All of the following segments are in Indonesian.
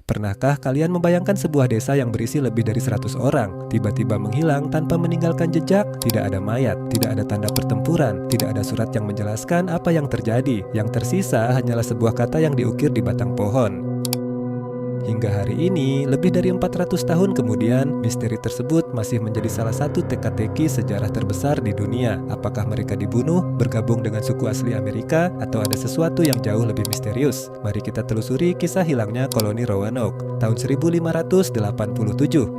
Pernahkah kalian membayangkan sebuah desa yang berisi lebih dari 100 orang, tiba-tiba menghilang tanpa meninggalkan jejak? Tidak ada mayat, tidak ada tanda pertempuran, tidak ada surat yang menjelaskan apa yang terjadi. Yang tersisa hanyalah sebuah kata yang diukir di batang pohon. Hingga hari ini, lebih dari 400 tahun kemudian, misteri tersebut masih menjadi salah satu teka-teki sejarah terbesar di dunia. Apakah mereka dibunuh, bergabung dengan suku asli Amerika, atau ada sesuatu yang jauh lebih misterius? Mari kita telusuri kisah hilangnya koloni Roanoke. Tahun 1587,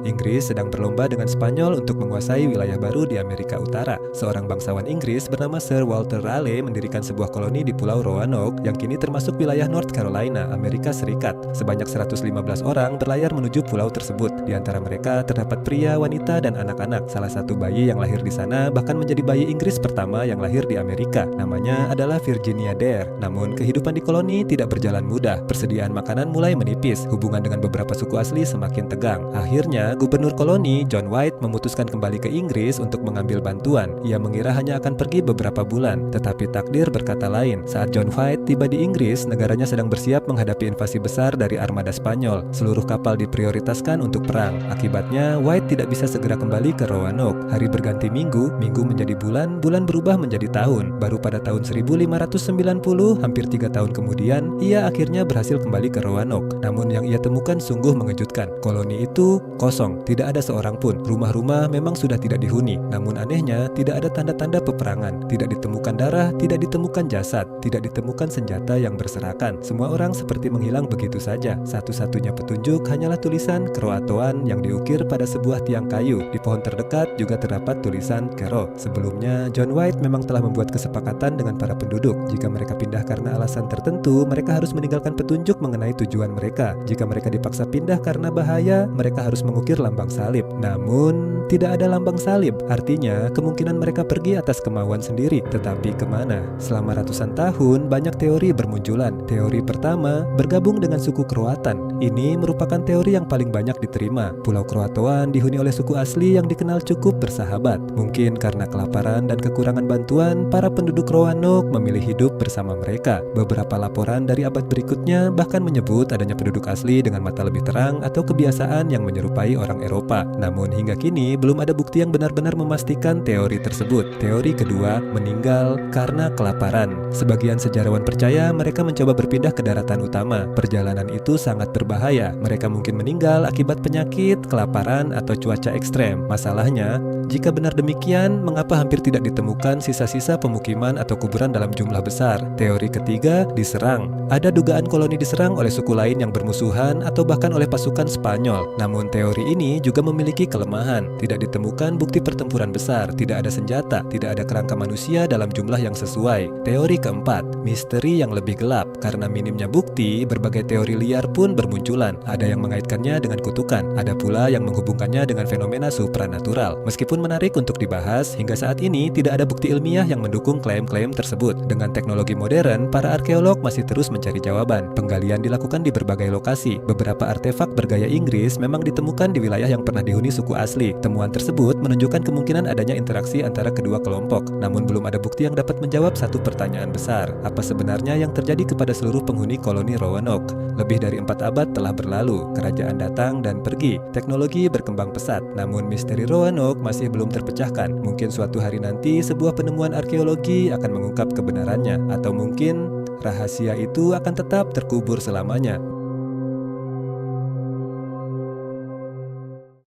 Inggris sedang berlomba dengan Spanyol untuk menguasai wilayah baru di Amerika Utara. Seorang bangsawan Inggris bernama Sir Walter Raleigh mendirikan sebuah koloni di Pulau Roanoke yang kini termasuk wilayah North Carolina, Amerika Serikat. Sebanyak 115 orang berlayar menuju pulau tersebut. Di antara mereka terdapat pria, wanita, dan anak-anak. Salah satu bayi yang lahir di sana bahkan menjadi bayi Inggris pertama yang lahir di Amerika. Namanya adalah Virginia Dare. Namun kehidupan di koloni tidak berjalan mudah. Persediaan makanan mulai menipis. Hubungan dengan beberapa suku asli semakin tegang. Akhirnya, gubernur koloni John White memutuskan kembali ke Inggris untuk mengambil bantuan. Ia mengira hanya akan pergi beberapa bulan, tetapi takdir berkata lain. Saat John White tiba di Inggris, negaranya sedang bersiap menghadapi invasi besar dari armada Spanyol. Seluruh kapal diprioritaskan untuk perang. Akibatnya, White tidak bisa segera kembali ke Roanoke. Hari berganti minggu, minggu menjadi bulan, bulan berubah menjadi tahun. Baru pada tahun 1590, hampir 3 tahun kemudian, ia akhirnya berhasil kembali ke Roanoke. Namun yang ia temukan sungguh mengejutkan. Koloni itu kosong, tidak ada seorang pun. Rumah-rumah memang sudah tidak dihuni. Namun anehnya, tidak ada tanda-tanda peperangan. Tidak ditemukan darah, tidak ditemukan jasad, tidak ditemukan senjata yang berserakan. Semua orang seperti menghilang begitu saja. Satu-satunya petunjuk hanyalah tulisan Croatoan yang diukir pada sebuah tiang kayu. Di pohon terdekat juga terdapat tulisan Kero. Sebelumnya, John White memang telah membuat kesepakatan dengan para penduduk. Jika mereka pindah karena alasan tertentu, mereka harus meninggalkan petunjuk mengenai tujuan mereka. Jika mereka dipaksa pindah karena bahaya, mereka harus mengukir lambang salib. Namun, tidak ada lambang salib. Artinya, kemungkinan mereka pergi atas kemauan sendiri. Tetapi kemana? Selama ratusan tahun, banyak teori bermunculan. Teori pertama, bergabung dengan suku Kroatan. Ini merupakan teori yang paling banyak diterima. Pulau Croatoan dihuni oleh suku asli yang dikenal cukup bersahabat. Mungkin karena kelaparan dan kekurangan bantuan, para penduduk Roanoke memilih hidup bersama mereka. Beberapa laporan dari abad berikutnya bahkan menyebut adanya penduduk asli dengan mata lebih terang atau kebiasaan yang menyerupai orang Eropa. Namun hingga kini belum ada bukti yang benar-benar memastikan teori tersebut. Teori kedua, meninggal karena kelaparan. Sebagian sejarawan percaya mereka mencoba berpindah ke daratan utama. Perjalanan itu sangat berbahaya. Mereka mungkin meninggal akibat penyakit, kelaparan, atau cuaca ekstrem. Masalahnya, jika benar demikian, mengapa hampir tidak ditemukan sisa-sisa pemukiman atau kuburan dalam jumlah besar? Teori ketiga, diserang. Ada dugaan koloni diserang oleh suku lain yang bermusuhan atau bahkan oleh pasukan Spanyol. Namun teori ini juga memiliki kelemahan. Tidak ditemukan bukti pertempuran besar, tidak ada senjata, tidak ada kerangka manusia dalam jumlah yang sesuai. Teori keempat, misteri yang lebih gelap. Karena minimnya bukti, berbagai teori liar pun bermunculan. Ada yang mengaitkannya dengan kutukan, ada pula yang menghubungkannya dengan fenomena supranatural. Meskipun menarik untuk dibahas, hingga saat ini tidak ada bukti ilmiah yang mendukung klaim-klaim tersebut. Dengan teknologi modern, para arkeolog masih terus mencari jawaban. Penggalian dilakukan di berbagai lokasi. Beberapa artefak bergaya Inggris memang ditemukan di wilayah yang pernah dihuni suku asli. Temuan tersebut menunjukkan kemungkinan adanya interaksi antara kedua kelompok. Namun belum ada bukti yang dapat menjawab satu pertanyaan besar. Apa sebenarnya yang terjadi kepada seluruh penghuni koloni Roanoke? Lebih dari 4 abad telah berlalu, kerajaan datang dan pergi, teknologi berkembang pesat, namun misteri Roanoke masih belum terpecahkan. Mungkin suatu hari nanti sebuah penemuan arkeologi akan mengungkap kebenarannya, atau mungkin rahasia itu akan tetap terkubur selamanya.